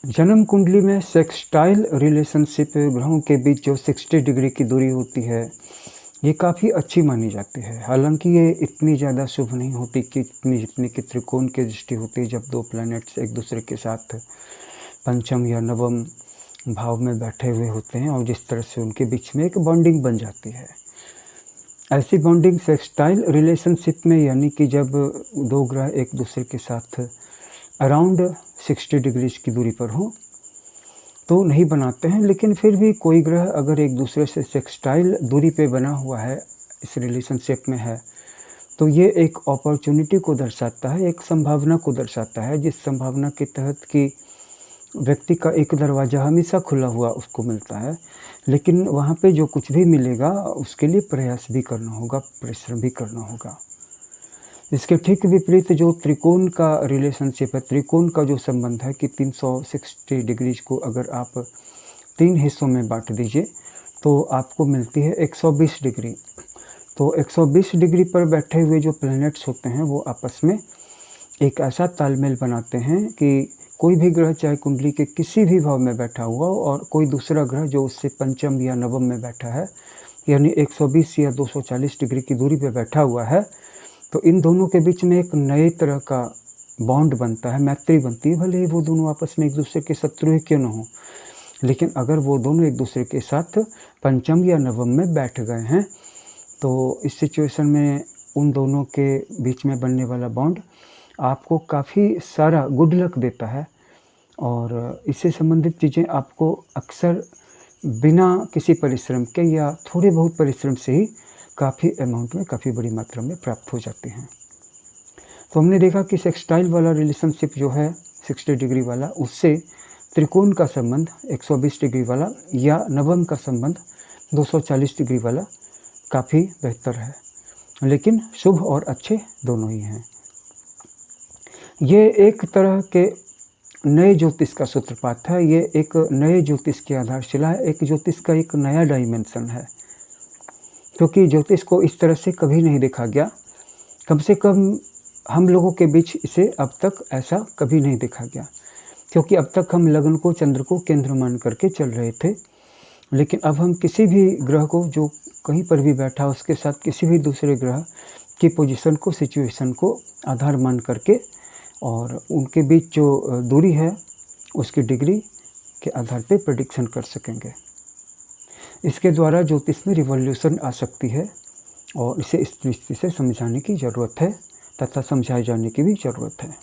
जन्म कुंडली में सेक्सटाइल रिलेशनशिप ग्रहों के बीच जो 60 डिग्री की दूरी होती है, ये काफ़ी अच्छी मानी जाती है। हालाँकि ये इतनी ज़्यादा शुभ नहीं होती कि जितनी कि त्रिकोण की दृष्टि होती है, जब 2 प्लैनेट्स एक दूसरे के साथ पंचम या नवम भाव में बैठे हुए होते हैं और जिस तरह से उनके बीच में एक बॉन्डिंग बन जाती है। ऐसी बॉन्डिंग सेक्सटाइल रिलेशनशिप में, यानी कि जब 2 ग्रह एक दूसरे के साथ अराउंड 60 डिग्रीज की दूरी पर हों, तो नहीं बनाते हैं। लेकिन फिर भी कोई ग्रह अगर एक दूसरे से सेक्सटाइल दूरी पे बना हुआ है, इस रिलेशनशिप में है, तो ये एक अपॉर्चुनिटी को दर्शाता है, एक संभावना को दर्शाता है, जिस संभावना के तहत कि व्यक्ति का एक दरवाज़ा हमेशा खुला हुआ उसको मिलता है, लेकिन वहाँ पे जो कुछ भी मिलेगा उसके लिए प्रयास भी करना होगा, परिश्रम भी करना होगा। इसके ठीक विपरीत जो त्रिकोण का रिलेशनशिप है, त्रिकोण का जो संबंध है कि 360 डिग्रीज को अगर आप 3 हिस्सों में बाँट दीजिए, तो आपको मिलती है 120 डिग्री। तो 120 डिग्री पर बैठे हुए जो प्लैनेट्स होते हैं, वो आपस में एक ऐसा तालमेल बनाते हैं कि कोई भी ग्रह चाहे कुंडली के किसी भी भाव में बैठा हुआ हो और कोई दूसरा ग्रह जो उससे पंचम या नवम में बैठा है, यानी 120 या 240 डिग्री की दूरी पे बैठा हुआ है, तो इन दोनों के बीच में एक नए तरह का बॉन्ड बनता है, मैत्री बनती है। भले ही वो दोनों आपस में एक दूसरे के शत्रु ही क्यों न हों, लेकिन अगर वो दोनों एक दूसरे के साथ पंचम या नवम में बैठ गए हैं, तो इस सिचुएशन में उन दोनों के बीच में बनने वाला बॉन्ड आपको काफ़ी सारा गुड लक देता है और इससे संबंधित चीज़ें आपको अक्सर बिना किसी परिश्रम के या थोड़े बहुत परिश्रम से ही काफ़ी अमाउंट में, काफ़ी बड़ी मात्रा में प्राप्त हो जाती हैं। तो हमने देखा कि सेक्सटाइल वाला रिलेशनशिप जो है 60 डिग्री वाला, उससे त्रिकोण का संबंध 120 डिग्री वाला या नवम का संबंध 240 डिग्री वाला काफ़ी बेहतर है, लेकिन शुभ और अच्छे दोनों ही हैं। ये एक तरह के नए ज्योतिष का सूत्रपात है, ये एक नए ज्योतिष की आधारशिला है, एक ज्योतिष का एक नया डायमेंशन है, क्योंकि ज्योतिष को इस तरह से कभी नहीं देखा गया। कम से कम हम लोगों के बीच इसे अब तक ऐसा कभी नहीं देखा गया, क्योंकि अब तक हम लग्न को, चंद्र को केंद्र मान करके चल रहे थे। लेकिन अब हम किसी भी ग्रह को जो कहीं पर भी बैठा, उसके साथ किसी भी दूसरे ग्रह की पोजीशन को, सिचुएशन को आधार मान करके और उनके बीच जो दूरी है उसकी डिग्री के आधार पे प्रेडिक्शन कर सकेंगे। इसके द्वारा ज्योतिष में रिवॉल्यूशन आ सकती है और इसे इस दृष्टि से समझाने की ज़रूरत है तथा समझाए जाने की भी ज़रूरत है।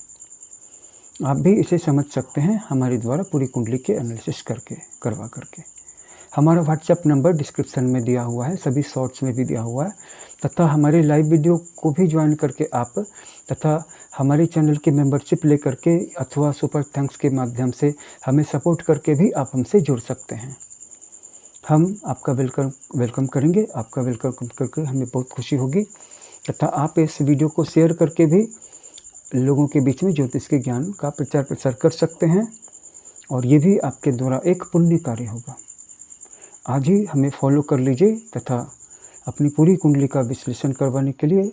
आप भी इसे समझ सकते हैं हमारे द्वारा पूरी कुंडली के एनालिसिस करवा करके। हमारा व्हाट्सएप नंबर डिस्क्रिप्शन में दिया हुआ है, सभी शॉर्ट्स में भी दिया हुआ है, तथा हमारे लाइव वीडियो को भी ज्वाइन करके आप तथा हमारे चैनल की मेंबरशिप लेकर के अथवा सुपर थैंक्स के माध्यम से हमें सपोर्ट करके भी आप हमसे जुड़ सकते हैं। हम आपका वेलकम करेंगे। आपका वेलकम करके हमें बहुत खुशी होगी तथा आप इस वीडियो को शेयर करके भी लोगों के बीच में ज्योतिष के ज्ञान का प्रचार प्रसार कर सकते हैं और ये भी आपके द्वारा एक पुण्य कार्य होगा। आज ही हमें फॉलो कर लीजिए तथा अपनी पूरी कुंडली का विश्लेषण करवाने के लिए,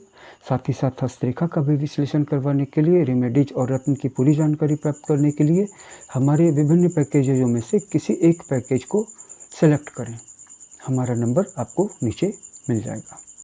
साथ ही साथ हस्तरेखा का भी विश्लेषण करवाने के लिए, रेमेडीज और रत्न की पूरी जानकारी प्राप्त करने के लिए हमारे विभिन्न पैकेजों में से किसी एक पैकेज को सेलेक्ट करें। हमारा नंबर आपको नीचे मिल जाएगा।